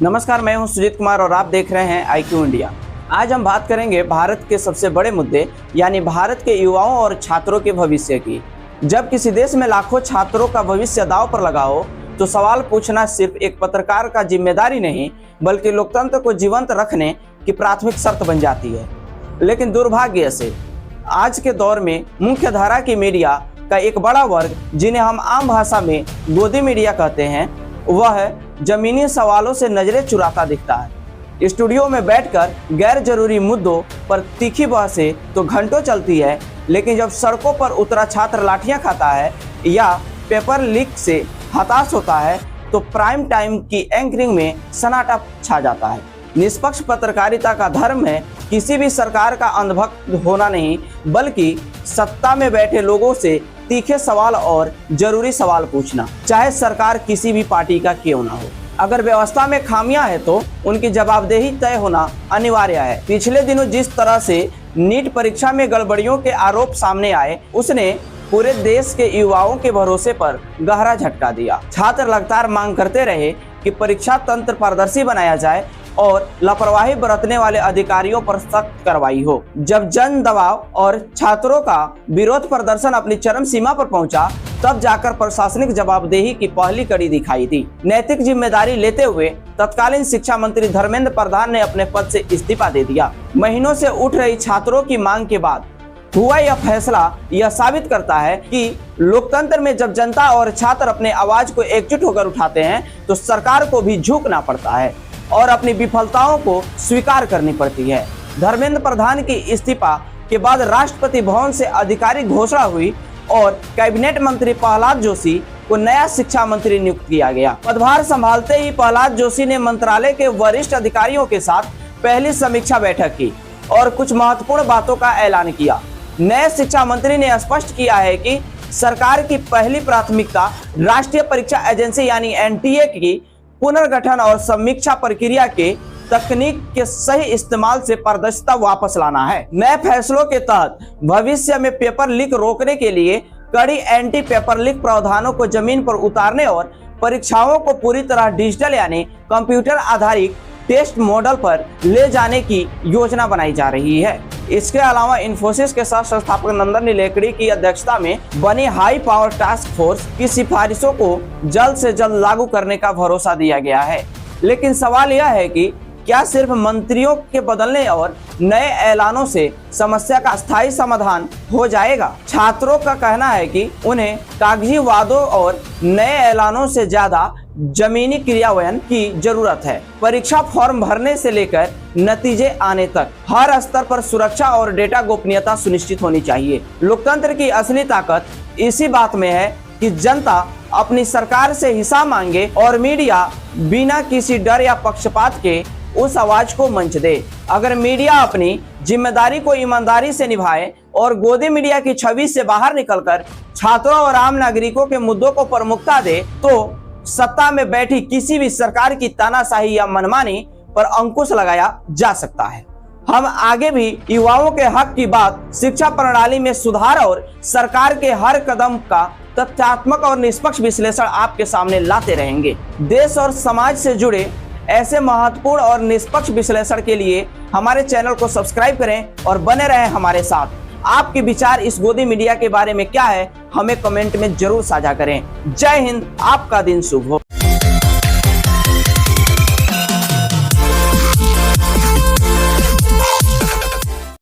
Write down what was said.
नमस्कार, मैं हूं सुजीत कुमार और आप देख रहे हैं IQ इंडिया। आज हम बात करेंगे भारत के सबसे बड़े मुद्दे यानी भारत के युवाओं और छात्रों के भविष्य की। जब किसी देश में लाखों छात्रों का भविष्य दांव पर लगा हो तो सवाल पूछना सिर्फ एक पत्रकार का जिम्मेदारी नहीं बल्कि लोकतंत्र को जीवंत रखने की प्राथमिक शर्त बन जाती है। लेकिन दुर्भाग्य से आज के दौर में मुख्य धारा की मीडिया का एक बड़ा वर्ग, जिन्हें हम आम भाषा में गोदी मीडिया कहते हैं, वह जमीनी सवालों से नजरें चुराता दिखता है। स्टूडियो में बैठकर गैर जरूरी मुद्दों पर तीखी बहसें तो घंटों चलती है, लेकिन जब सड़कों पर उतरा छात्र लाठियां खाता है या पेपर लीक से हताश होता है तो प्राइम टाइम की एंकरिंग में सन्नाटा छा जाता है। निष्पक्ष पत्रकारिता का धर्म है किसी भी सरकार का अंधभक्त होना नहीं, बल्कि सत्ता में बैठे लोगों से तीखे सवाल और जरूरी सवाल पूछना, चाहे सरकार किसी भी पार्टी का क्यों ना हो। अगर व्यवस्था में खामियां हैं तो उनकी जवाबदेही तय होना अनिवार्य है। पिछले दिनों जिस तरह से नीट परीक्षा में गड़बड़ियों के आरोप सामने आए, उसने पूरे देश के युवाओं के भरोसे पर गहरा झटका दिया। छात्र लगातार मांग करते रहे कि परीक्षा तंत्र पारदर्शी बनाया जाए और लापरवाही बरतने वाले अधिकारियों पर सख्त कार्रवाई हो। जब जन दबाव और छात्रों का विरोध प्रदर्शन अपनी चरम सीमा पर पहुंचा, तब जाकर प्रशासनिक जवाबदेही की पहली कड़ी दिखाई दी। नैतिक जिम्मेदारी लेते हुए तत्कालीन शिक्षा मंत्री धर्मेंद्र प्रधान ने अपने पद से इस्तीफा दे दिया। महीनों से उठ रही छात्रों की मांग के बाद हुआ यह फैसला यह साबित करता है कि लोकतंत्र में जब जनता और छात्र अपने आवाज को एकजुट होकर उठाते हैं तो सरकार को भी झुकना पड़ता है और अपनी विफलताओं को स्वीकार करनी पड़ती है। धर्मेंद्र प्रधान की इस्तीफा के बाद राष्ट्रपति भवन से आधिकारिक घोषणा हुई और कैबिनेट मंत्री प्रहलाद जोशी को नया शिक्षा मंत्री नियुक्त किया गया। पदभार संभालते ही प्रहलाद जोशी ने मंत्रालय के वरिष्ठ अधिकारियों के साथ पहली समीक्षा बैठक की और कुछ महत्वपूर्ण बातों का ऐलान किया। नए शिक्षा मंत्री ने स्पष्ट किया है कि सरकार की पहली प्राथमिकता राष्ट्रीय परीक्षा एजेंसी यानी NTA की पुनर्गठन और समीक्षा प्रक्रिया के तकनीक के सही इस्तेमाल से पारदर्शिता वापस लाना है। नए फैसलों के तहत भविष्य में पेपर लीक रोकने के लिए कड़ी एंटी पेपर लीक प्रावधानों को जमीन पर उतारने और परीक्षाओं को पूरी तरह डिजिटल यानी कंप्यूटर आधारित टेस्ट मॉडल पर ले जाने की योजना बनाई जा रही है। इसके अलावा इन्फोसिस के साथ संस्थापक नंदन नीलेकणी की अध्यक्षता में बनी हाई पावर टास्क फोर्स की सिफारिशों को जल्द से जल्द लागू करने का भरोसा दिया गया है। लेकिन सवाल यह है कि क्या सिर्फ मंत्रियों के बदलने और नए ऐलानों से समस्या का स्थायी समाधान हो जाएगा? छात्रों का कहना है कि उन्हें कागजी वादों और नए ऐलानों से ज्यादा जमीनी क्रियान्वयन की जरूरत है। परीक्षा फॉर्म भरने से लेकर नतीजे आने तक हर स्तर पर सुरक्षा और डेटा गोपनीयता सुनिश्चित होनी चाहिए। लोकतंत्र की असली ताकत इसी बात में है कि जनता अपनी सरकार से हिसाब मांगे और मीडिया बिना किसी डर या पक्षपात के उस आवाज को मंच दे। अगर मीडिया अपनी जिम्मेदारी को ईमानदारी से निभाए और गोदी मीडिया की छवि से बाहर निकलकर छात्रों और आम नागरिकों के मुद्दों को प्रमुखता दे तो सत्ता में बैठी किसी भी सरकार की तानाशाही या मनमानी पर अंकुश लगाया जा सकता है। हम आगे भी युवाओं के हक की बात, शिक्षा प्रणाली में सुधार और सरकार के हर कदम का तथ्यात्मक और निष्पक्ष विश्लेषण आपके सामने लाते रहेंगे। देश और समाज से जुड़े ऐसे महत्वपूर्ण और निष्पक्ष विश्लेषण के लिए हमारे चैनल को सब्सक्राइब करें और बने रहें हमारे साथ। आपके विचार इस गोदी मीडिया के बारे में क्या है, हमें कमेंट में जरूर साझा करें। जय हिंद, आपका दिन शुभ हो।